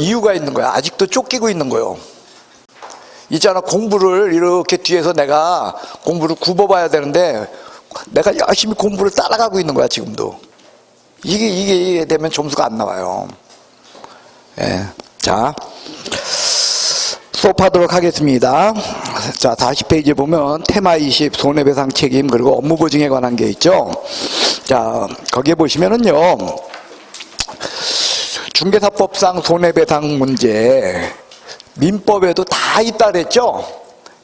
이유가 있는 거야. 아직도 쫓기고 있는 거예요. 있잖아, 공부를 이렇게 뒤에서 내가 공부를 굽어봐야 되는데 내가 열심히 공부를 따라가고 있는 거야, 지금도. 이게 되면 점수가 안 나와요. 예. 자, 수업하도록 하겠습니다. 자, 40페이지 보면 테마 20 손해배상 책임 그리고 업무 보증에 관한 게 있죠. 자, 거기에 보시면은요, 중개사법상 손해배상 문제 민법에도 다 있다 그랬죠.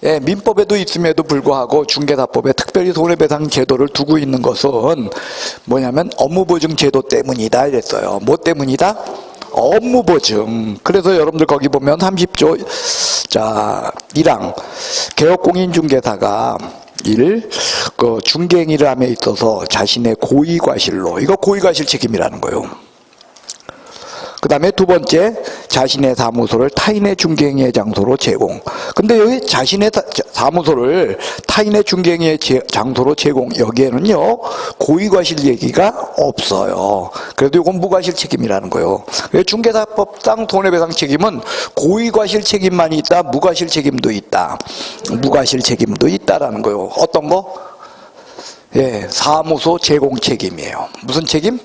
예, 민법에도 있음에도 불구하고 중개사법에 특별히 손해배상 제도를 두고 있는 것은 뭐냐면 업무보증 제도 때문이다 이랬어요. 뭐 때문이다? 업무보증. 그래서 여러분들 거기 보면 30조 자 1항 개업공인중개사가 그 중개행위를 함에 있어서 자신의 고의과실로, 이거 고의과실 책임이라는 거예요. 그 다음에 두 번째, 자신의 사무소를 타인의 중개행위의 장소로 제공. 근데 여기 자신의 사무소를 타인의 중개행위의 장소로 제공, 여기에는요 고의과실 얘기가 없어요. 그래도 이건 무과실 책임이라는 거예요. 중개사법상 손해배상 책임은 고의과실 책임만이 있다, 무과실 책임도 있다. 무과실 책임도 있다라는 거예요. 어떤 거? 예, 사무소 제공 책임이에요. 무슨 책임?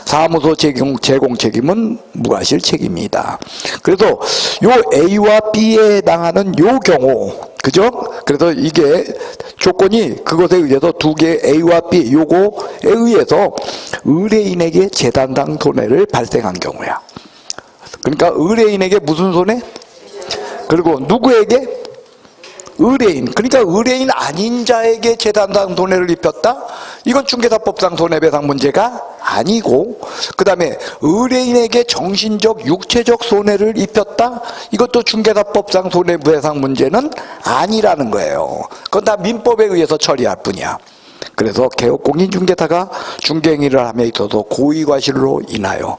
사무소 제공 책임은 무과실 책임이다. 그래서 요 A와 B에 해당하는 요 경우, 그죠? 그래서 이게 조건이 그것에 의해서 두 개 A와 B 요거에 의해서 의뢰인에게 재단당 손해를 발생한 경우야. 그러니까 의뢰인에게 무슨 손해? 그리고 누구에게? 의뢰인. 그러니까 의뢰인 아닌 자에게 재단당 손해를 입혔다? 이건 중개사법상 손해배상 문제가 아니고, 그 다음에 의뢰인에게 정신적, 육체적 손해를 입혔다? 이것도 중개사법상 손해배상 문제는 아니라는 거예요. 그건 다 민법에 의해서 처리할 뿐이야. 그래서 개업공인중개사가 중개행위를 함에 있어서 고의과실로 인하여,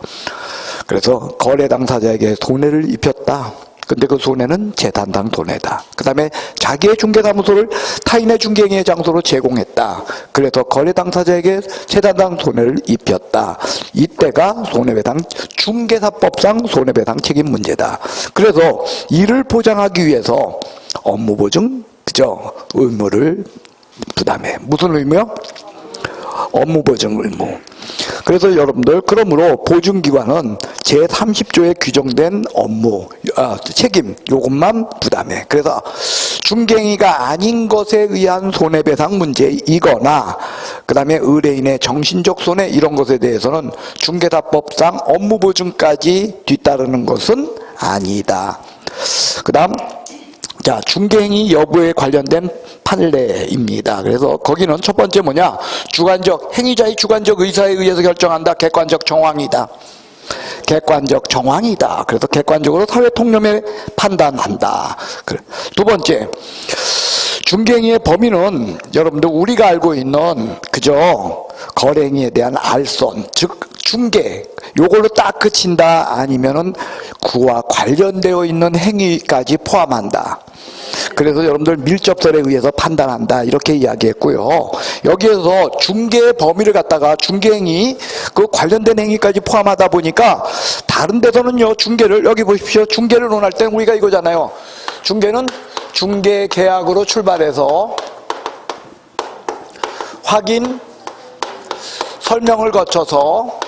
그래서 거래 당사자에게 손해를 입혔다. 근데 그 손해는 재단당 손해다. 그 다음에 자기의 중개사무소를 타인의 중개행위의 장소로 제공했다. 그래서 거래 당사자에게 재단당 손해를 입혔다. 이때가 손해배상, 중개사법상 손해배상 책임 문제다. 그래서 이를 보장하기 위해서 업무보증, 그죠? 의무를 부담해. 무슨 의무요? 업무보증 의무. 그래서 여러분들, 그러므로 보증기관은 제30조에 규정된 업무, 책임, 요것만 부담해. 그래서 중개행위가 아닌 것에 의한 손해배상 문제이거나, 그 다음에 의뢰인의 정신적 손해, 이런 것에 대해서는 중개사법상 업무보증까지 뒤따르는 것은 아니다. 그 다음, 자, 중개행위 여부에 관련된 판례입니다. 그래서 거기는 첫 번째 뭐냐? 주관적, 행위자의 주관적 의사에 의해서 결정한다. 객관적 정황이다. 객관적 정황이다. 그래서 객관적으로 사회 통념에 판단한다. 두 번째, 중개행위의 범위는 여러분들 우리가 알고 있는, 그죠? 거래행위에 대한 알선, 즉 중개, 요걸로 딱 그친다. 아니면은 그와 관련되어 있는 행위까지 포함한다. 그래서 여러분들 밀접설에 의해서 판단한다, 이렇게 이야기했고요. 여기에서 중개의 범위를 갖다가 중개행위, 그 관련된 행위까지 포함하다 보니까 다른 데서는요, 중개를, 여기 보십시오. 중개를 논할 때 우리가 이거잖아요. 중개는 중개 계약으로 출발해서 확인, 설명을 거쳐서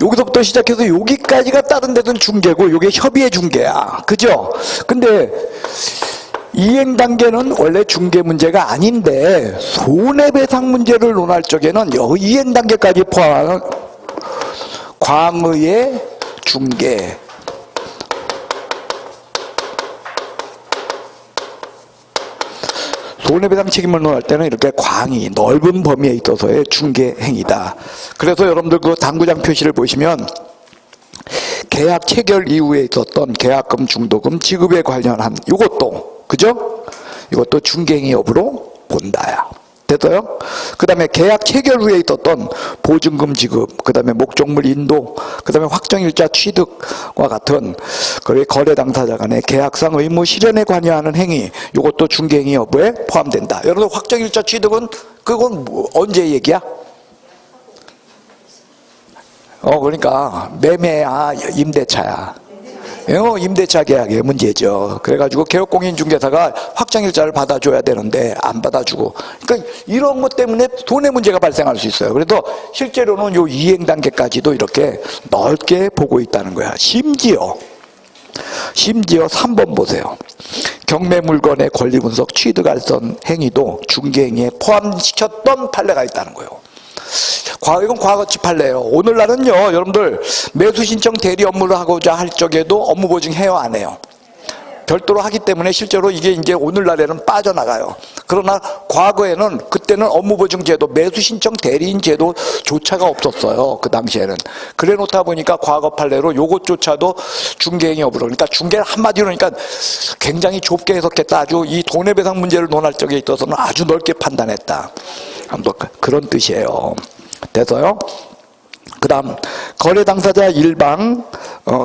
여기서부터 시작해서 여기까지가 다른 데는 중개고, 요게 협의의 중개야. 그죠? 근데 이행 단계는 원래 중개 문제가 아닌데 손해배상 문제를 논할 적에는 이행 단계까지 포함하는 광의의 중개, 손해배상 책임을 논할 때는 이렇게 광의, 넓은 범위에 있어서의 중개 행위다. 그래서 여러분들 그 당구장 표시를 보시면 계약 체결 이후에 있었던 계약금, 중도금 지급에 관련한 이것도, 그죠? 이것도 중개 행위 여부로 본다야. 됐어요? 그 다음에 계약 체결 후에 있었던 보증금 지급, 그 다음에 목적물 인도, 그 다음에 확정일자 취득과 같은 거래 당사자 간의 계약상 의무 실현에 관여하는 행위, 이것도 중개행위 여부에 포함된다. 여러분, 확정일자 취득은 그건 언제 얘기야? 그러니까 매매야 임대차야. 임대차 계약의 문제죠. 그래가지고 개업공인중개사가 확정일자를 받아줘야 되는데 안 받아주고, 그러니까 이런 것 때문에 돈의 문제가 발생할 수 있어요. 그래서 실제로는 요 이행 단계까지도 이렇게 넓게 보고 있다는 거야. 심지어 3번 보세요. 경매 물건의 권리 분석, 취득 알선 행위도 중개행위에 포함시켰던 판례가 있다는 거예요. 이건 과거치 판례예요. 오늘날은요, 여러분들 매수 신청 대리 업무를 하고자 할 적에도 업무 보증 해요, 안 해요? 별도로 하기 때문에 실제로 이게 이제 오늘날에는 빠져나가요. 그러나 과거에는, 그때는 업무 보증 제도, 매수 신청 대리인 제도조차가 없었어요. 그 당시에는. 그래 놓다 보니까 과거 판례로 요것조차도 중개행위 여부로, 그러니까 중개를 한마디로, 그러니까 굉장히 좁게 해석했다. 아주 이 돈해배상 문제를 논할 적에 있어서는 아주 넓게 판단했다. 그런 뜻이에요. 돼서요. 그 다음, 거래 당사자 일방,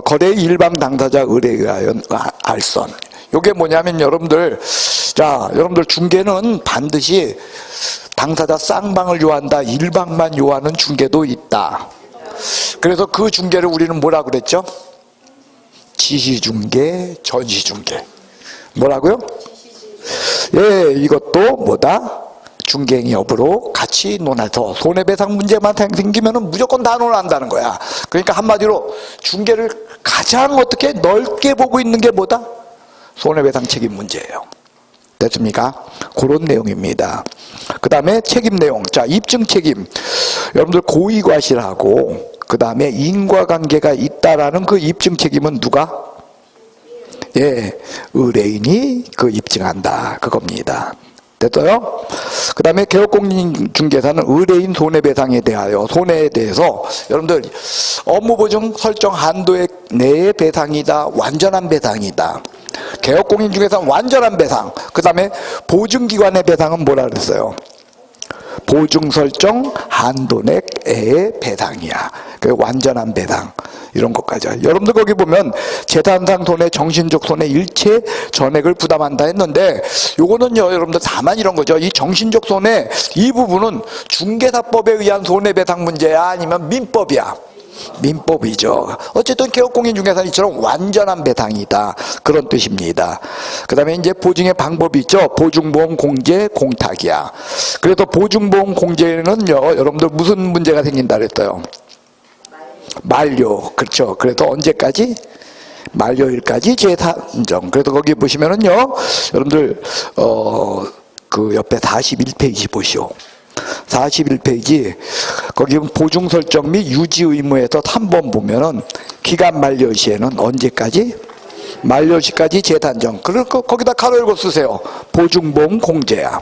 거래의 일방 당사자 의뢰에 의하여 알선. 요게 뭐냐면 여러분들 중개는 반드시 당사자 쌍방을 요한다, 일방만 요하는 중개도 있다. 그래서 그 중개를 우리는 뭐라 그랬죠? 지시중개, 전시중개. 뭐라고요? 예, 이것도 뭐다? 중개행위 여부로 같이 논해서 손해배상 문제만 생기면 무조건 다 논한다는 거야. 그러니까 한마디로 중개를 가장 어떻게 넓게 보고 있는 게 뭐다? 손해배상 책임 문제예요. 됐습니까? 그런 내용입니다. 그 다음에 책임 내용. 자, 입증 책임. 여러분들 고의과실하고 그 다음에 인과관계가 있다라는 그 입증 책임은 누가? 예, 의뢰인이 그 입증한다. 그겁니다. 됐어요? 그 다음에 개업공인중개사는 의뢰인 손해배상에 대하여, 손해에 대해서 여러분들 업무보증 설정 한도의 내의 배상이다, 완전한 배상이다. 개업공인중개사는 완전한 배상. 그 다음에 보증기관의 배상은 뭐라 그랬어요? 보증 설정 한도 내의 배상이야. 그 완전한 배상. 이런 것까지. 여러분들 거기 보면 재산상 손해, 정신적 손해, 일체 전액을 부담한다 했는데, 요거는요, 여러분들 다만 이런 거죠. 이 정신적 손해, 이 부분은 중개사법에 의한 손해배상 문제야, 아니면 민법이야? 민법이죠. 어쨌든 개업공인중개사는 이처럼 완전한 배상이다. 그런 뜻입니다. 그 다음에 이제 보증의 방법이 있죠. 보증보험 공제, 공탁이야. 그래서 보증보험 공제는요, 여러분들 무슨 문제가 생긴다 그랬어요? 만료. 그렇죠. 그래서 언제까지? 만료일까지 재산정. 그래서 거기 보시면은요, 여러분들 그 옆에 41페이지 보시오. 41페이지 거기 보증 설정 및 유지 의무에서 3번 보면은 기간 만료 시에는 언제까지? 만료 시까지 재산정. 그리고 거기다 가로 열고 쓰세요. 보증보험 공제야.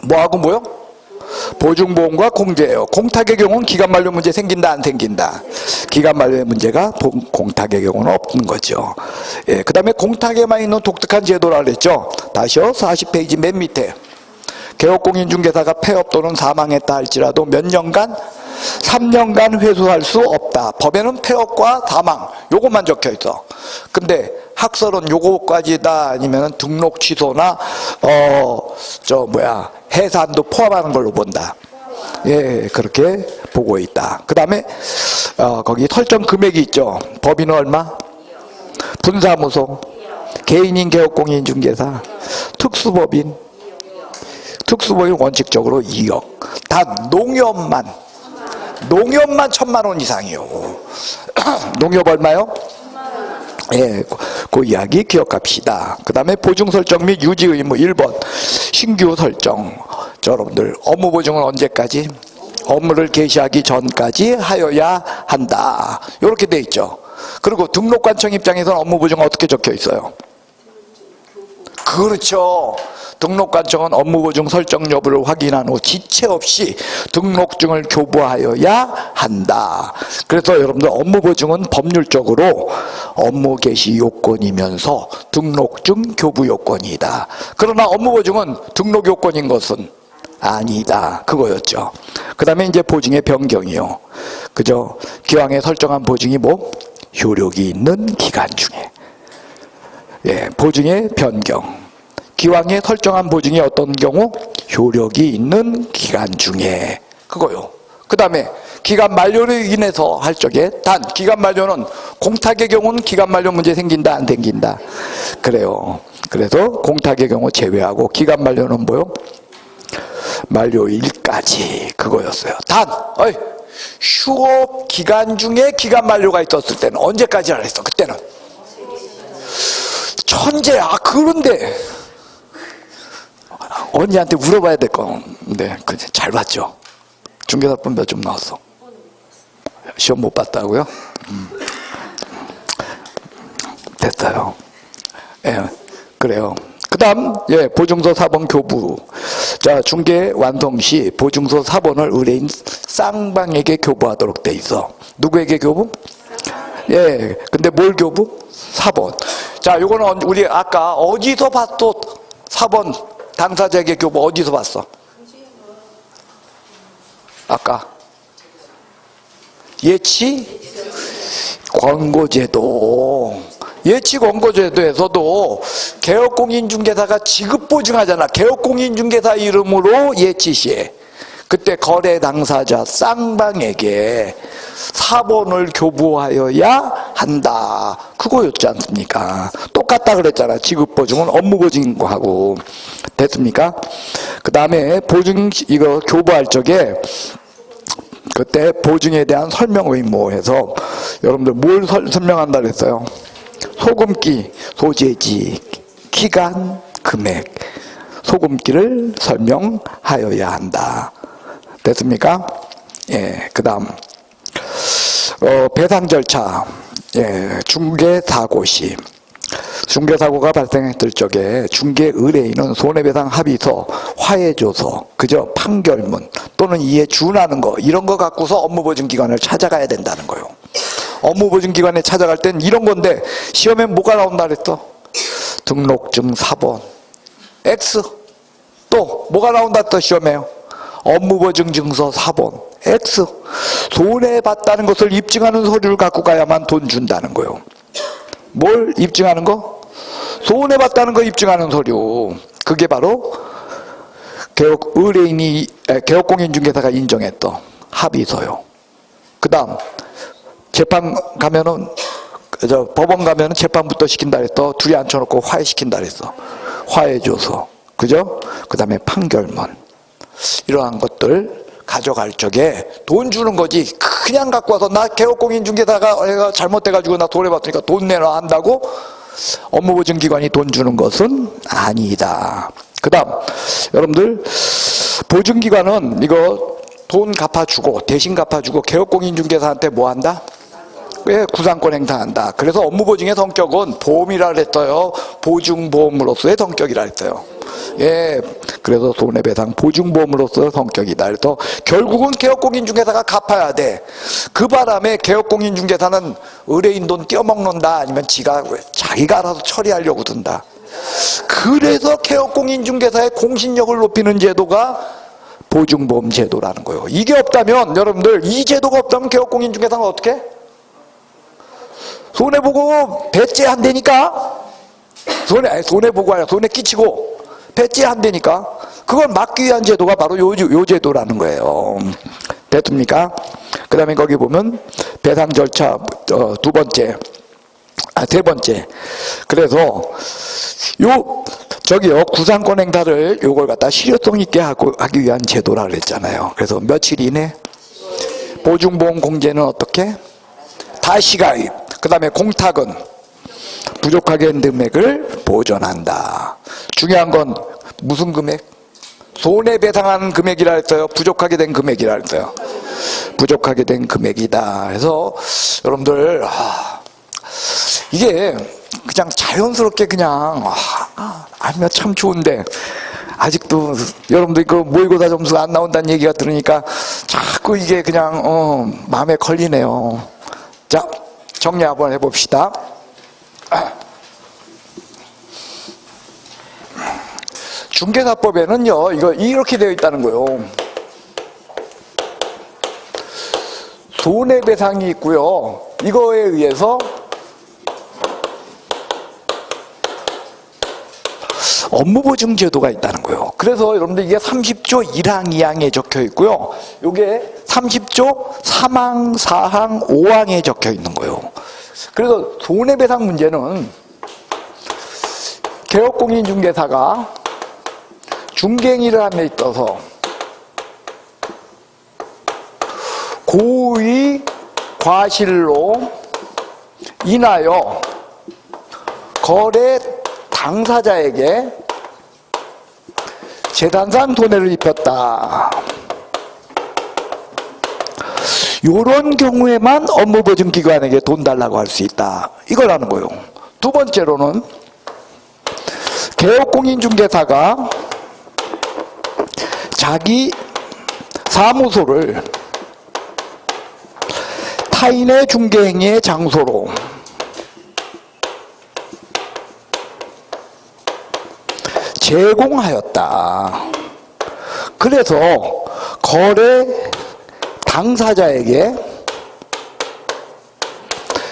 뭐하고 뭐요? 보증보험과 공제예요. 공탁의 경우는 기간 만료 문제 생긴다, 안 생긴다? 기간 만료의 문제가 공탁의 경우는 없는 거죠. 예, 그 다음에 공탁에만 있는 독특한 제도라 그랬죠. 다시요, 40페이지 맨 밑에. 개업공인중개사가 폐업 또는 사망했다 할지라도 몇 년간? 3년간 회수할 수 없다. 법에는 폐업과 사망 요것만 적혀 있어. 근데 학설은 요거까지다, 아니면 등록 취소나 해산도 포함하는 걸로 본다. 예, 그렇게 보고 있다. 그 다음에 거기 설정 금액이 있죠. 법인은 얼마? 분사무소, 개인인 개업공인중개사, 특수법인 원칙적으로 2억. 다 농협만 1,000만 원 이상이요. 농협 얼마요? 예, 그 이야기 기억합시다. 그 다음에 보증 설정 및 유지 의무 1번 신규 설정. 여러분들 업무 보증은 언제까지? 업무를 개시하기 전까지 하여야 한다. 이렇게 돼 있죠. 그리고 등록관청 입장에서는 업무 보증은 어떻게 적혀 있어요? 그렇죠. 등록관청은 업무보증 설정 여부를 확인한 후 지체 없이 등록증을 교부하여야 한다. 그래서 여러분들 업무보증은 법률적으로 업무 개시 요건이면서 등록증 교부 요건이다. 그러나 업무보증은 등록 요건인 것은 아니다. 그거였죠. 그 다음에 이제 보증의 변경이요. 그죠? 기왕에 설정한 보증이 뭐? 효력이 있는 기간 중에. 예, 보증의 변경. 기왕에 설정한 보증이 어떤 경우? 효력이 있는 기간 중에. 그거요. 그 다음에 기간 만료로 인해서 할 적에 단 기간 만료는 공탁의 경우는 기간 만료 문제 생긴다 안 생긴다 그래요. 그래서 공탁의 경우 제외하고 기간 만료는 뭐요? 만료일까지 그거였어요. 단 휴업 기간 중에 기간 만료가 있었을 때는 언제까지 하랬어? 그때는 천재. 그런데 언니한테 물어봐야 될 건데 잘 봤죠? 중개사법 몇 점 나왔어? 시험 못 봤다고요? 됐어요. 예, 그래요. 그 다음, 보증서 4번 교부. 자, 중개 완성 시 보증서 4번을 의뢰인 쌍방에게 교부하도록 돼 있어. 누구에게 교부? 근데 뭘 교부? 4번. 자, 요거는 우리 아까 어디서 봤어? 4번 당사자에게 교부 어디서 봤어? 아까. 예치 권고제도. 예치 권고제도에서도 개업공인중개사가 지급보증하잖아. 개업공인중개사 이름으로 예치시에. 그때 거래 당사자 쌍방에게 4번을 교부하여야 한다. 그거였지 않습니까? 똑같다 그랬잖아. 지급보증은 업무보증하고. 됐습니까? 그 다음에 보증, 이거 교부할 적에 그때 보증에 대한 설명 의무해서 여러분들 뭘 설명한다 그랬어요? 소금기, 소재지, 기간, 금액, 소금기를 설명하여야 한다. 됐습니까? 그 다음 배상 절차. 중개사고 시 중개사고가 발생했을 적에 중개 의뢰인은 손해배상 합의서, 화해조서, 그저 판결문 또는 이에 준하는 거 이런 거 갖고서 업무보증기관을 찾아가야 된다는 거예요. 업무보증기관에 찾아갈 땐 이런 건데 시험에 뭐가 나온다 그랬어? 등록증 4번 X. 또 뭐가 나온다 또 시험에요? 업무보증증서 4번 X. 손해봤다는 것을 입증하는 서류를 갖고 가야만 돈 준다는 거예요. 뭘 입증하는 거? 손해봤다는 거 입증하는 서류. 그게 바로 의뢰인이 개업공인중개사가 인정했던 합의서요. 그 다음 재판 가면은 법원 가면은 재판부터 시킨다 그랬어. 둘이 앉혀놓고 화해시킨다 그랬어. 화해조서. 그죠? 그 다음에 판결문. 이러한 것들 가져갈 적에 돈 주는 거지. 그냥 갖고 와서 나 개업공인중개사가 잘못돼가지고 나 손해봤으니까 돈 내놔 한다고 업무보증기관이 돈 주는 것은 아니다. 그 다음 여러분들 보증기관은 이거 돈 갚아주고 대신 갚아주고 개업공인중개사한테 뭐 한다? 구상권 행사한다. 그래서 업무보증의 성격은 보험이라 그랬어요. 보증보험으로서의 성격이라 그랬어요. 그래서 손해배상 보증보험으로서의 성격이다. 그래서 결국은 개업공인중개사가 갚아야 돼. 그 바람에 개업공인중개사는 의뢰인 돈 떼어먹는다. 아니면 자기가 알아서 처리하려고 든다. 그래서 개업공인중개사의 공신력을 높이는 제도가 보증보험 제도라는 거예요. 이게 없다면 여러분들 이 제도가 없다면 개업공인중개사는 어떻게 해? 손해보고 배째한다니까. 손해보고 아니라 손해 끼치고 배째한다니까. 그걸 막기 위한 제도가 바로 요 제도라는 거예요. 됐습니까? 그 다음에 거기 보면 배상 절차 세 번째. 그래서 저기요 구상권 행사를 요걸 갖다 실효성 있게 하기 위한 제도라 그랬잖아요. 그래서 며칠 이내 보증보험 공제는 어떻게? 다시가입. 그 다음에 공탁은 부족하게 된 금액을 보전한다. 중요한 건 무슨 금액? 손해배상하는 금액이라 했어요? 부족하게 된 금액이라 했어요? 부족하게 된 금액이다. 그래서 여러분들 이게 그냥 자연스럽게 그냥 알면 참 좋은데 아직도 여러분들 그 모의고사 점수가 안 나온다는 얘기가 들으니까 자꾸 이게 그냥 마음에 걸리네요. 자, 정리 한번 해봅시다. 중개사법에는요, 이거 이렇게 되어 있다는 거예요. 손해배상이 있고요. 이거에 의해서 업무보증제도가 있다는 거예요. 그래서 여러분들 이게 30조 1항 2항에 적혀 있고요. 이게 30조 3항, 4항, 5항에 적혀 있는 거예요. 그래서 손해배상 문제는 개업공인중개사가 중개행위를 함에 있어서 고의 과실로 인하여 거래 당사자에게 재산상 손해를 입혔다. 이런 경우에만 업무보증기관에게 돈 달라고 할 수 있다. 이걸 하는 거예요. 두 번째로는 개업공인중개사가 자기 사무소를 타인의 중개행위의 장소로 제공하였다. 그래서 거래 당사자에게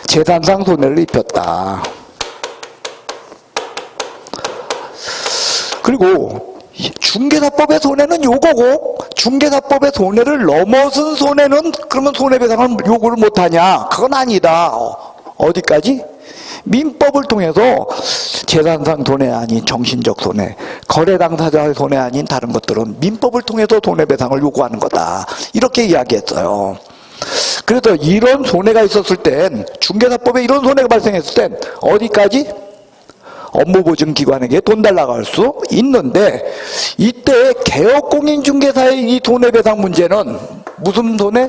재산상 손해를 입혔다. 그리고 중개사법의 손해는 요거고, 중개사법의 손해를 넘어선 손해는 그러면 손해배상을 요구를 못하냐? 그건 아니다. 어디까지? 민법을 통해서 재산상 손해 아닌 정신적 손해, 거래 당사자의 손해 아닌 다른 것들은 민법을 통해서 손해배상을 요구하는 거다. 이렇게 이야기했어요. 그래서 이런 손해가 있었을 땐, 중개사법에 이런 손해가 발생했을 땐 어디까지? 업무보증기관에게 돈 달라고 할 수 있는데, 이때 개업공인중개사의 이 손해배상 문제는 무슨 손해?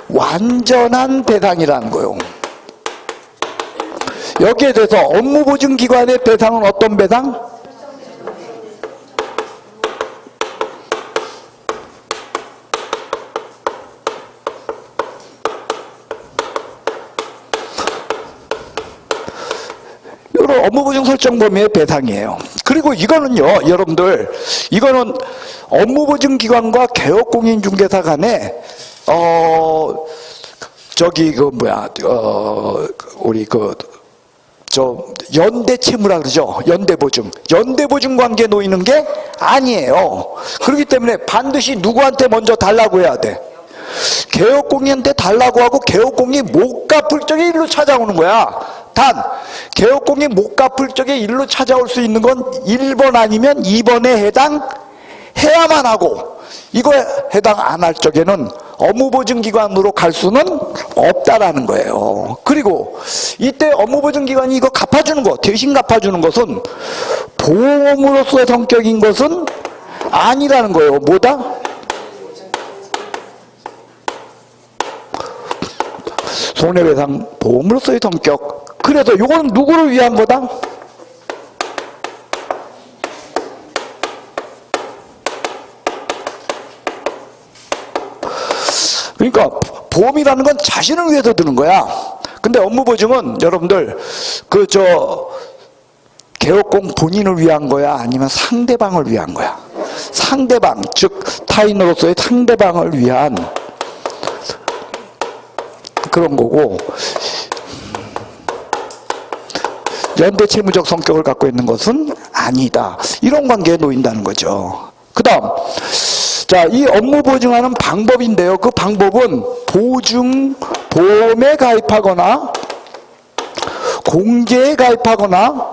완전한 배상이라는 거예요. 여기에 대해서 업무보증기관의 배상은 어떤 배상? 이런 업무보증 설정 범위의 배상이에요. 그리고 이거는요, 여러분들, 이거는 업무보증기관과 개업공인중개사 간에 연대채무라 그러죠. 연대보증 관계에 놓이는 게 아니에요. 그렇기 때문에 반드시 누구한테 먼저 달라고 해야 돼? 개업공인한테 달라고 하고, 개업공인이 못 갚을 적에 일로 찾아오는 거야. 단, 개업공인이 못 갚을 적에 일로 찾아올 수 있는 건 1번 아니면 2번에 해당해야만 하고, 이거에 해당 안 할 적에는 업무보증기관으로 갈 수는 없다라는 거예요. 그리고 이때 업무보증기관이 이거 갚아주는 거, 대신 갚아주는 것은 보험으로서의 성격인 것은 아니라는 거예요. 뭐다? 손해배상 보험으로서의 성격. 그래서 이건 누구를 위한 거다? 그러니까 보험이라는 건 자신을 위해서 드는 거야. 근데 업무보증은 여러분들 개업공 본인을 위한 거야, 아니면 상대방을 위한 거야? 상대방, 즉 타인으로서의 상대방을 위한 그런 거고, 연대채무적 성격을 갖고 있는 것은 아니다. 이런 관계에 놓인다는 거죠. 그 다음, 자, 이 업무 보증하는 방법인데요. 그 방법은 보험에 가입하거나 공제에 가입하거나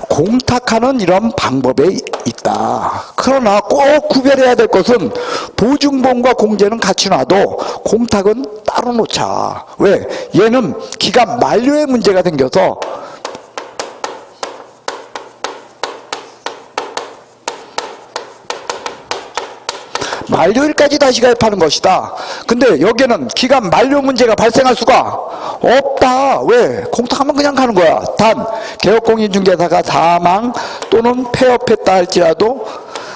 공탁하는 이런 방법에 있다. 그러나 꼭 구별해야 될 것은 보증보험과 공제는 같이 놔도 공탁은 따로 놓자. 왜? 얘는 기간 만료에 문제가 생겨서 만료일까지 다시 가입하는 것이다. 근데 여기는 기간 만료 문제가 발생할 수가 없다. 왜? 공탁하면 그냥 가는 거야. 단 개업공인중개사가 사망 또는 폐업했다 할지라도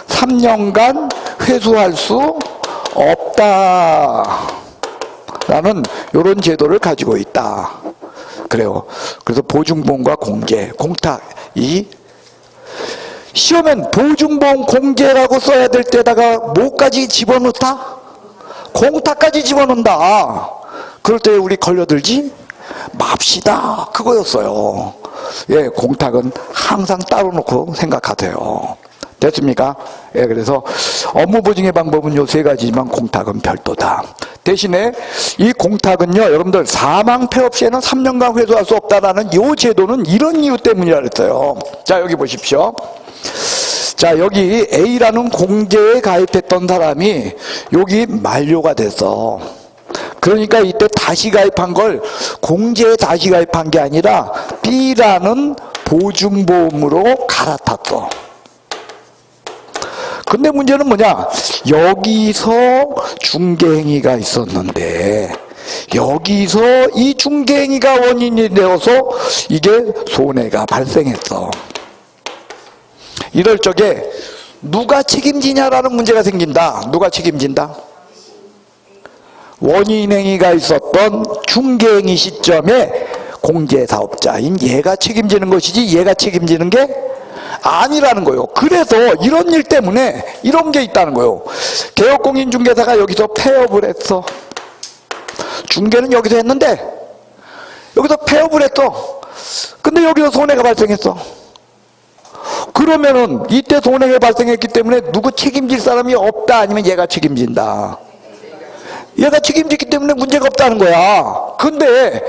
3년간 회수할 수 없다 라는 이런 제도를 가지고 있다. 그래요. 그래서 보증보험과 공제, 공탁이 시험엔 보증보험 공제라고 써야 될 때다가 뭐까지 집어넣다? 공탁까지 집어넣는다. 그럴 때 우리 걸려들지 맙시다. 그거였어요. 예, 공탁은 항상 따로 놓고 생각하세요. 됐습니까? 예, 그래서 업무 보증의 방법은 요 세 가지지만 공탁은 별도다. 대신에 이 공탁은요, 여러분들 사망 폐업 시에는 3년간 회수할 수 없다라는 요 제도는 이런 이유 때문이라 그랬어요. 자, 여기 보십시오. 자, 여기 A라는 공제에 가입했던 사람이 여기 만료가 됐어. 그러니까 이때 다시 가입한 걸 공제에 다시 가입한 게 아니라 B라는 보증보험으로 갈아탔어. 근데 문제는 뭐냐? 여기서 중개행위가 있었는데 여기서 이 중개행위가 원인이 되어서 이게 손해가 발생했어. 이럴 적에 누가 책임지냐라는 문제가 생긴다. 누가 책임진다? 원인행위가 있었던 중개행위 시점에 공제사업자인 얘가 책임지는 것이지 얘가 책임지는 게 아니라는 거예요. 그래서 이런 일 때문에 이런 게 있다는 거예요. 개업공인중개사가 여기서 폐업을 했어. 중개는 여기서 했는데 여기서 폐업을 했어. 근데 여기서 손해가 발생했어. 그러면은 이때 손해가 발생했기 때문에 누구 책임질 사람이 없다, 아니면 얘가 책임진다? 얘가 책임지기 때문에 문제가 없다는 거야. 근데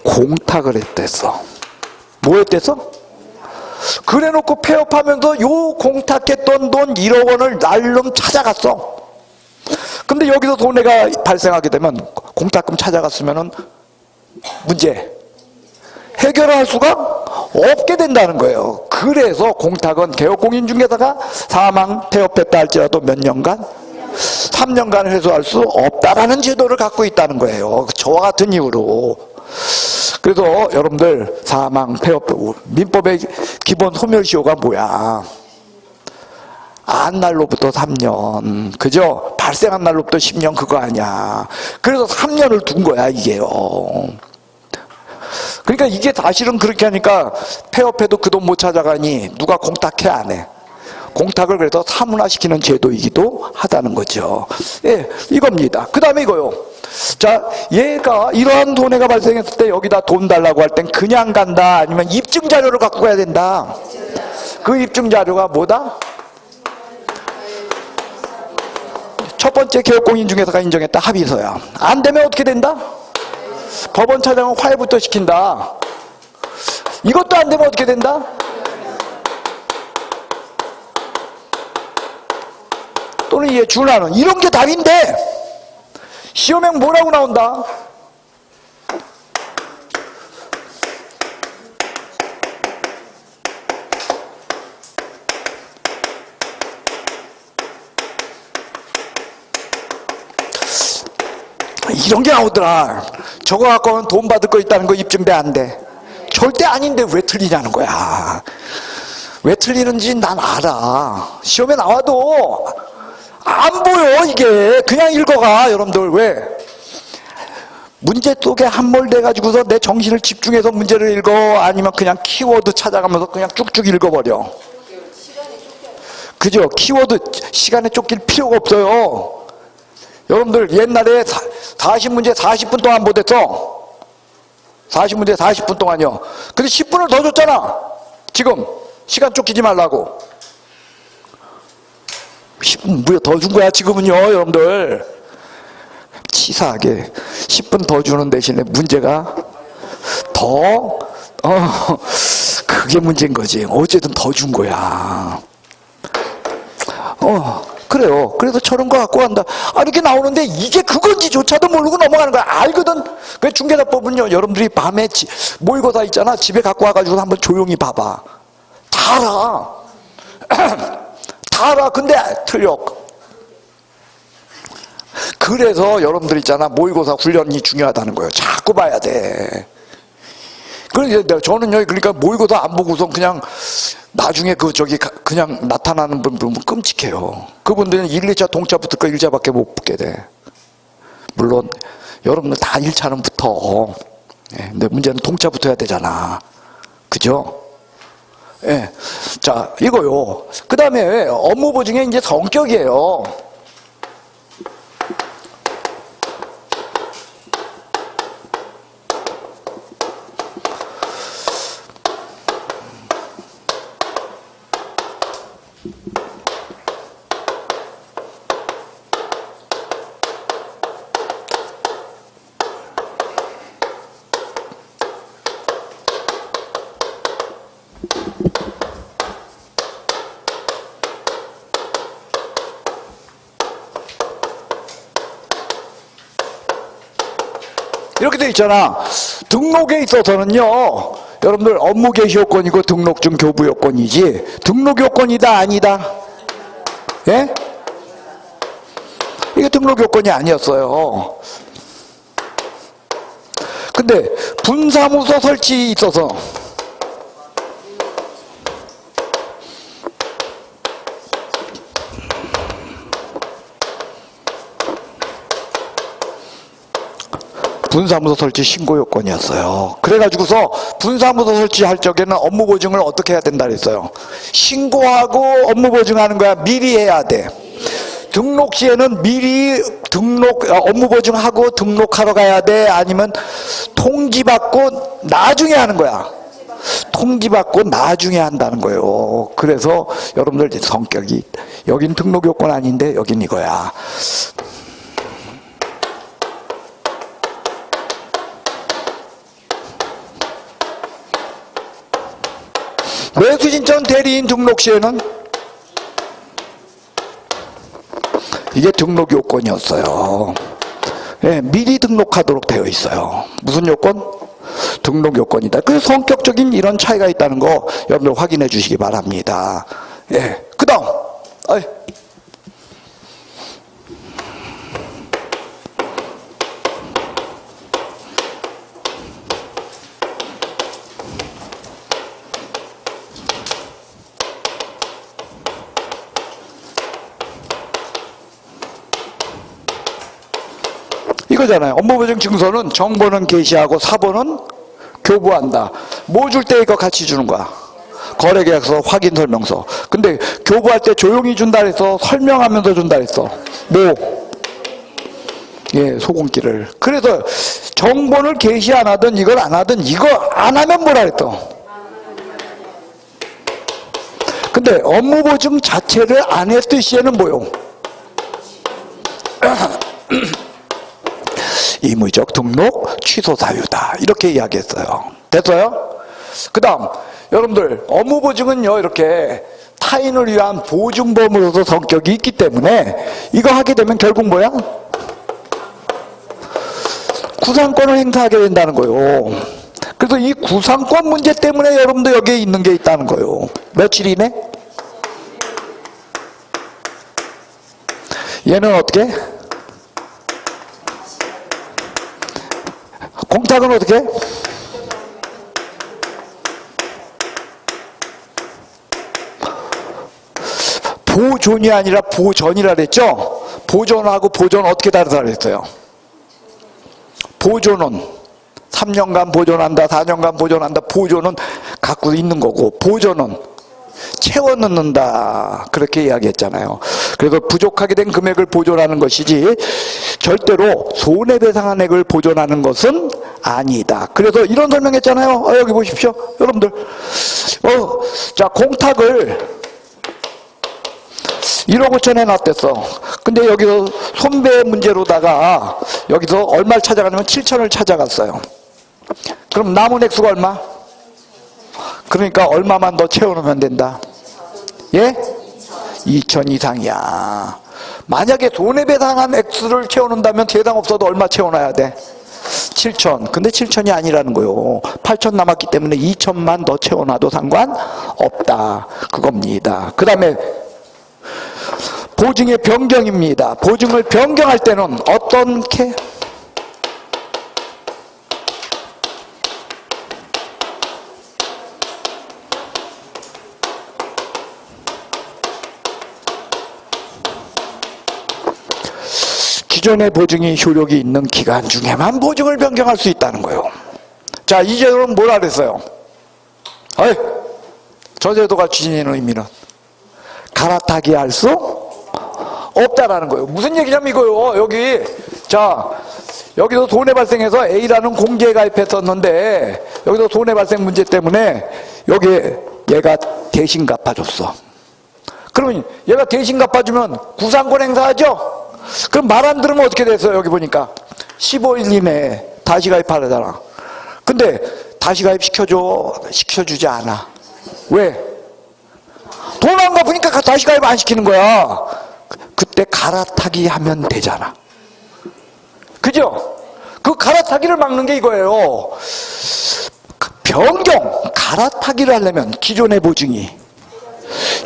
공탁을 했댔어. 뭐 했댔어? 그래 놓고 폐업하면서 요 공탁했던 돈 1억 원을 날름 찾아갔어. 근데 여기서 손해가 발생하게 되면 공탁금 찾아갔으면은 문제 해결할 수가 없게 된다는 거예요. 그래서 공탁은 개업공인중개사가 사망 폐업했다 할지라도 몇 년간? 3년간 회수할 수 없다라는 제도를 갖고 있다는 거예요. 저와 같은 이유로. 그래서 여러분들 사망 폐업, 민법의 기본 소멸시효가 뭐야? 안 날로부터 3년, 그죠? 발생한 날로부터 10년, 그거 아니야. 그래서 3년을 둔 거야, 이게요. 그러니까 이게 사실은 그렇게 하니까 폐업해도 그 돈 못 찾아가니 누가 공탁해, 안 해? 공탁을 그래서 사문화시키는 제도이기도 하다는 거죠. 예, 이겁니다. 그 다음에 이거요. 자, 얘가 이러한 손해가 발생했을 때 여기다 돈 달라고 할 땐 그냥 간다, 아니면 입증 자료를 갖고 가야 된다. 그 입증 자료가 뭐다? 첫 번째 개업공인중개사가 인정했다 합의서야. 안 되면 어떻게 된다? 법원 차장은 화해부터 시킨다. 이것도 안 되면 어떻게 된다? 또는 얘 준하는, 이런 게 답인데 시험에 뭐라고 나온다? 이런 게 나오더라. 저거 갖고는 돈 받을 거 있다는 거 입증돼, 안 돼? 절대 아닌데 왜 틀리냐는 거야. 왜 틀리는지 난 알아. 시험에 나와도 안 보여, 이게. 그냥 읽어가, 여러분들. 왜? 문제 속에 함몰돼가지고서 내 정신을 집중해서 문제를 읽어? 아니면 그냥 키워드 찾아가면서 그냥 쭉쭉 읽어버려? 그죠? 키워드 시간에 쫓길 필요가 없어요. 여러분들 옛날에 40문제 40분 동안 못했어. 40문제 40분 동안요. 근데 10분을 더 줬잖아. 지금 시간 쫓기지 말라고 10분 무려 더 준 거야 지금은요. 여러분들 치사하게 10분 더 주는 대신에 문제가 더 그게 문제인 거지. 어쨌든 더 준 거야. 그래요. 그래서 저런 거 갖고 간다. 이렇게 나오는데 이게 그건지조차도 모르고 넘어가는 거야. 알거든. 그 중개사법은요, 여러분들이 밤에 모의고사 있잖아. 집에 갖고 와가지고 한번 조용히 봐봐. 다 알아. 다 알아. 근데 틀려. 그래서 여러분들 있잖아. 모의고사 훈련이 중요하다는 거예요. 자꾸 봐야 돼. 그러니까 저는요, 그러니까 모의고사 안 보고서 그냥 나중에 그냥 나타나는 분 보면 끔찍해요. 그분들은 1, 2차 동차 붙을 거 1차밖에 못 붙게 돼. 물론 여러분들 다 1차는 붙어. 예, 근데 문제는 동차 붙어야 되잖아. 그죠? 예. 자, 이거요. 그 다음에 업무 보증의 이제 성격이에요. 이렇게 돼 있잖아. 등록에 있어서는요, 여러분들 업무 개시 요건이고 등록증 교부 요건이지, 등록 요건이다 아니다? 예? 이게 등록 요건이 아니었어요. 근데 분사무소 설치 있어서 분사무소 설치 신고 요건이었어요. 그래가지고서 분사무소 설치할 적에는 업무 보증을 어떻게 해야 된다 그랬어요. 신고하고 업무 보증하는 거야. 미리 해야 돼. 등록 시에는 미리 업무 보증하고 등록하러 가야 돼? 아니면 통지받고 나중에 하는 거야? 통지받고 나중에 한다는 거예요. 그래서 여러분들 성격이, 여긴 등록 요건 아닌데 여긴 이거야. 매수진천 대리인 등록 시에는 이게 등록 요건이었어요. 예, 미리 등록하도록 되어 있어요. 무슨 요건? 등록 요건이다. 그 성격적인 이런 차이가 있다는 거 여러분들 확인해 주시기 바랍니다. 예, 그 다음 이거잖아요. 업무보증 증서는 정보는 게시하고 사본은 교부한다. 뭐 줄 때 이거 같이 주는 거야? 거래계약서, 확인설명서. 근데 교부할 때 조용히 준다 그래서 설명하면서 준다 그랬어. 뭐? 예, 소금기를. 그래서 정보를 게시 안 하든 이걸 안 하든 이거 안 하면 뭐라 그랬어? 근데 업무보증 자체를 안 했을 시에는 뭐요? 의무적 등록 취소 사유다. 이렇게 이야기했어요. 됐어요? 그 다음 여러분들 업무보증은요 이렇게 타인을 위한 보증범으로서 성격이 있기 때문에 이거 하게 되면 결국 뭐야? 구상권을 행사하게 된다는 거예요. 그래서 이 구상권 문제 때문에 여러분도 여기에 있는 게 있다는 거예요. 며칠이네? 얘는 어떻게? 공탁은 어떻게? 보존이 아니라 보전이라 그랬죠? 보존하고 보존 어떻게 다르다 그랬어요? 보존은 3년간 보존한다, 4년간 보존한다. 보존은 갖고 있는 거고, 보존은 채워 넣는다. 그렇게 이야기했잖아요. 그래서 부족하게 된 금액을 보존하는 것이지 절대로 손해배상한 액을 보존하는 것은 아니다. 그래서 이런 설명했잖아요. 여기 보십시오. 여러분들. 자, 공탁을 1억 5천 해놨댔어. 근데 여기서 손배 문제로다가 여기서 얼마를 찾아가냐면 7천을 찾아갔어요. 그럼 남은 액수가 얼마? 그러니까 얼마만 더 채워놓으면 된다? 예? 2천 이상이야. 만약에 손해배상한 액수를 채워놓는다면 대상 없어도 얼마 채워놔야 돼? 7천. 근데 7천이 아니라는 거요. 8천 남았기 때문에 2천만 더 채워놔도 상관없다. 그겁니다. 그 다음에 보증의 변경입니다. 보증을 변경할 때는 어떻게? 기존의 보증이 효력이 있는 기간 중에만 보증을 변경할 수 있다는 거예요. 자, 이제 그럼 뭐라 그랬어요? 저 제도가 지닌 의미는 갈아타기 할 수 없다라는 거예요. 무슨 얘기냐면 이거요. 여기 자, 여기서 손해 발생해서 A라는 공제에 가입했었는데 여기서 손해 발생 문제 때문에 여기 얘가 대신 갚아줬어. 그러면 얘가 대신 갚아주면 구상권 행사하죠? 그럼 말 안 들으면 어떻게 됐어요? 여기 보니까 15일 이내에 다시 가입하려잖아. 근데 다시 가입 시켜주지 않아. 왜? 돈 안 갚으니까 다시 가입 안 시키는 거야. 그때 갈아타기 하면 되잖아. 그죠? 그 갈아타기를 막는 게 이거예요. 변경, 갈아타기를 하려면 기존의 보증이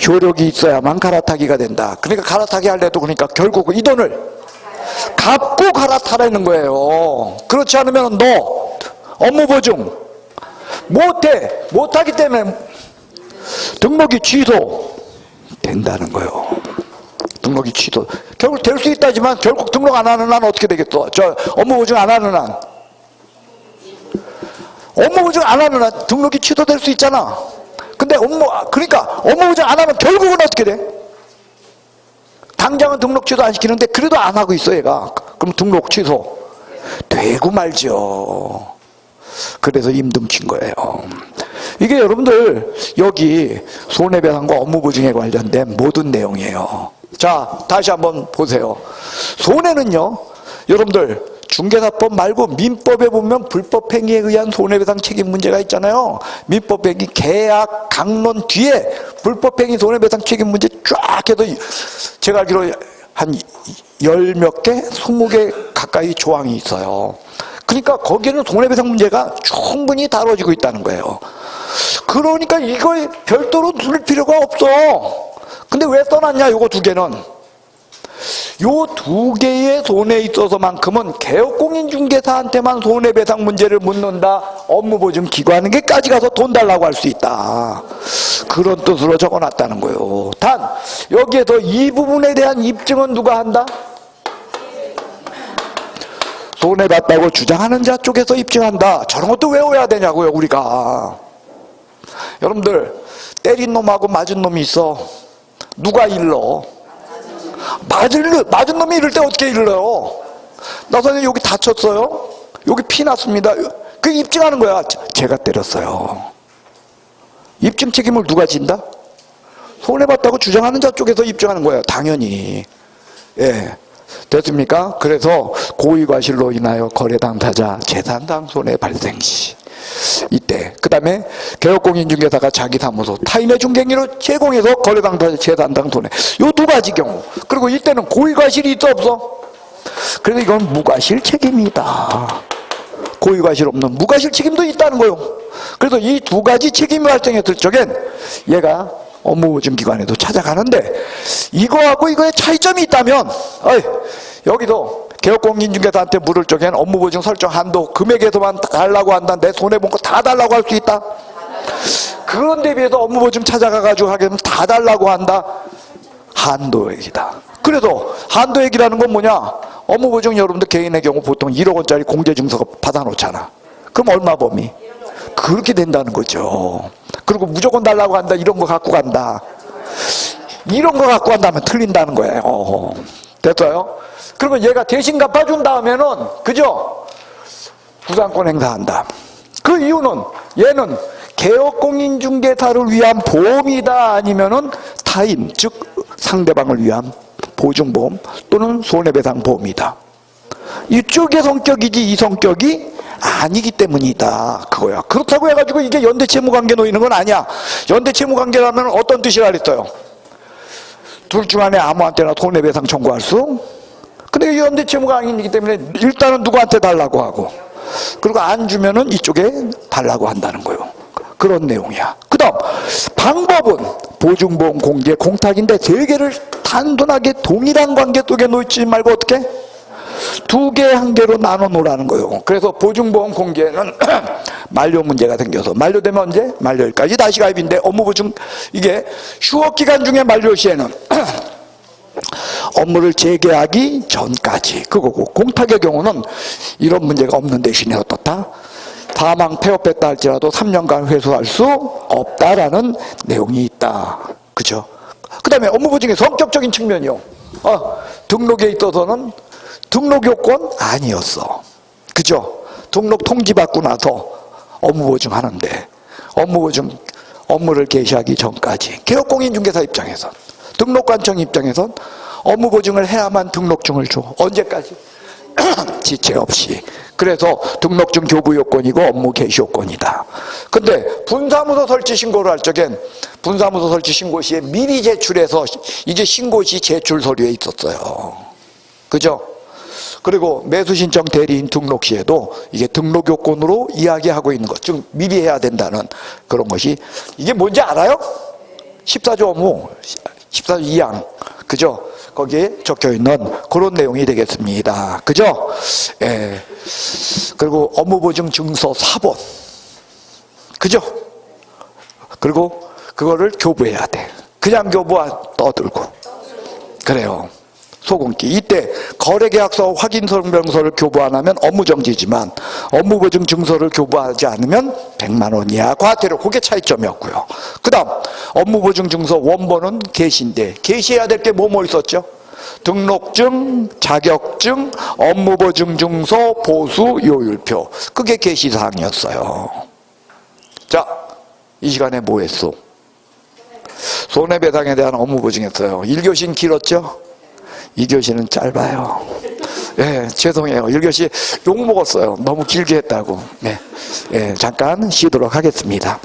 효력이 있어야만 갈아타기가 된다. 그러니까 갈아타기 할래도 그러니까 결국 이 돈을 갚고 갈아타라는 거예요. 그렇지 않으면 너 업무 보증 못하기 때문에 등록이 취소 된다는 거예요. 등록이 취소. 결국 될 수 있다지만 결국 등록 안 하는 한 어떻게 되겠어? 저 업무 보증 안 하는 한. 업무 보증 안 하는 한 등록이 취소될 수 있잖아. 근데 그러니까 업무 보증 안 하면 결국은 어떻게 돼? 당장은 등록 취소 안 시키는데 그래도 안 하고 있어 얘가. 그럼 등록 취소 되고 말죠. 그래서 임등친 거예요. 이게 여러분들 여기 손해배상과 업무보증에 관련된 모든 내용이에요. 자, 다시 한번 보세요. 손해는요, 여러분들 중개사법 말고 민법에 보면 불법행위에 의한 손해배상 책임 문제가 있잖아요. 민법행위 계약 강론 뒤에 불법행위 손해배상 책임 문제 쫙 해도 제가 알기로 한 10몇 개, 20개 가까이 조항이 있어요. 그러니까 거기에는 손해배상 문제가 충분히 다뤄지고 있다는 거예요. 그러니까 이걸 별도로 둘 필요가 없어. 근데 왜 써놨냐, 요거 두 개는. 요 두 개의 손해에 있어서만큼은 개업공인중개사한테만 손해배상 문제를 묻는다. 업무보증기관에게까지 가서 돈 달라고 할 수 있다. 그런 뜻으로 적어놨다는 거예요. 단 여기에서 이 부분에 대한 입증은 누가 한다? 손해봤다고 주장하는 자 쪽에서 입증한다. 저런 것도 외워야 되냐고요, 우리가. 여러분들 때린 놈하고 맞은 놈이 있어. 누가 일러? 맞은 놈이 이럴 때 어떻게 일러요? 나 선생님 여기 다쳤어요? 여기 피 났습니다. 그 입증하는 거야. 제가 때렸어요. 입증 책임을 누가 진다? 손해봤다고 주장하는 자 쪽에서 입증하는 거예요. 당연히. 예. 됐습니까? 그래서 고의과실로 인하여 거래 당사자 재산상 손해 발생 시 이때 그 다음에 개업공인중개사가 자기 사무소 타인의 중개인으로 제공해서 거래 당사자 재산상 손해 요 두 가지 경우. 그리고 이때는 고의과실이 있어 없어? 그래서 이건 무과실 책임이다. 고의과실 없는 무과실 책임도 있다는 거예요. 그래서 이 두 가지 책임이 발생했을 적엔 얘가 업무보증기관에도 찾아가는데 이거하고 이거의 차이점이 있다면 여기도 개업공인중개사한테 물을 적엔 업무보증 설정 한도 금액에서만 달라고 한다. 내 손해본 거 다 달라고 할 수 있다. 그런 데 비해서 업무보증 찾아가가지고 하기에는 다 달라고 한다. 한도액이다. 그래서 한도액이라는 건 뭐냐? 업무보증 여러분들 개인의 경우 보통 1억 원짜리 공제증서 받아놓잖아. 그럼 얼마 범위? 그렇게 된다는 거죠. 그리고 무조건 달라고 한다. 이런 거 갖고 간다. 이런 거 갖고 간다면 틀린다는 거예요. 됐어요? 그러면 얘가 대신 갚아준 다음에는 그죠? 구상권 행사한다. 그 이유는 얘는 개업공인중개사를 위한 보험이다 아니면은 타인 즉 상대방을 위한 보증보험 또는 손해배상보험이다. 이쪽의 성격이지 이 성격이 아니기 때문이다. 그거야. 그렇다고 해가지고 이게 연대채무관계 놓이는 건 아니야. 연대채무관계라면 어떤 뜻이라 그랬어요? 둘 중 안에 아무한테나 손해배상 청구할 수? 근데 연대채무가 아니기 때문에 일단은 누구한테 달라고 하고 그리고 안 주면은 이쪽에 달라고 한다는 거예요. 그런 내용이야. 그 다음 방법은 보증보험 공제 공탁인데 세 개를 단순하게 동일한 관계 속에 놓지 말고 어떻게? 두 개 한 개로 나눠 놓으라는 거예요. 그래서 보증보험 공개는 만료 문제가 생겨서 만료되면 언제? 만료일까지 다시 가입인데 업무보증 이게 휴업기간 중에 만료 시에는 업무를 재개하기 전까지 그거고 공탁의 경우는 이런 문제가 없는 대신에 어떻다? 사망 폐업했다 할지라도 3년간 회수할 수 없다라는 내용이 있다. 그죠? 그 다음에 업무보증의 성격적인 측면이요. 등록에 있어서는 등록 요건 아니었어. 그죠? 등록 통지받고 나서 업무보증 하는데 업무를 개시하기 전까지 개업공인중개사 입장에선 등록관청 입장에선 업무보증을 해야만 등록증을 줘. 언제까지? 지체 없이. 그래서 등록증 교부 요건이고 업무 개시 요건이다. 근데 분사무소 설치 신고를 할 적엔 분사무소 설치 신고 시에 미리 제출해서 이게 신고 시 제출 서류에 있었어요. 그죠? 그리고 매수신청 대리인 등록 시에도 이게 등록 요건으로 이야기하고 있는 것, 즉 미리 해야 된다는 그런 것이, 이게 뭔지 알아요? 14조 업무, 14조 2항, 그죠? 거기에 적혀 있는 그런 내용이 되겠습니다. 그죠? 예. 그리고 업무보증 증서 4번. 그죠? 그리고 그거를 교부해야 돼. 그냥 떠들고. 그래요. 소금기. 이때 거래계약서 확인 설명서를 교부 안 하면 업무정지지만 업무보증 증서를 교부하지 않으면 100만 원 이하 과태료. 그게 차이점이었고요. 그 다음 업무보증 증서 원본은 게시인데 게시해야 될 게 뭐 있었죠? 등록증, 자격증, 업무보증 증서, 보수, 요율표. 그게 게시사항이었어요. 자, 이 시간에 뭐 했어? 손해배상에 대한 업무보증했어요. 1교시는 길었죠? 2교시는 짧아요. 예, 죄송해요. 1교시 욕먹었어요. 너무 길게 했다고. 네. 예, 잠깐 쉬도록 하겠습니다.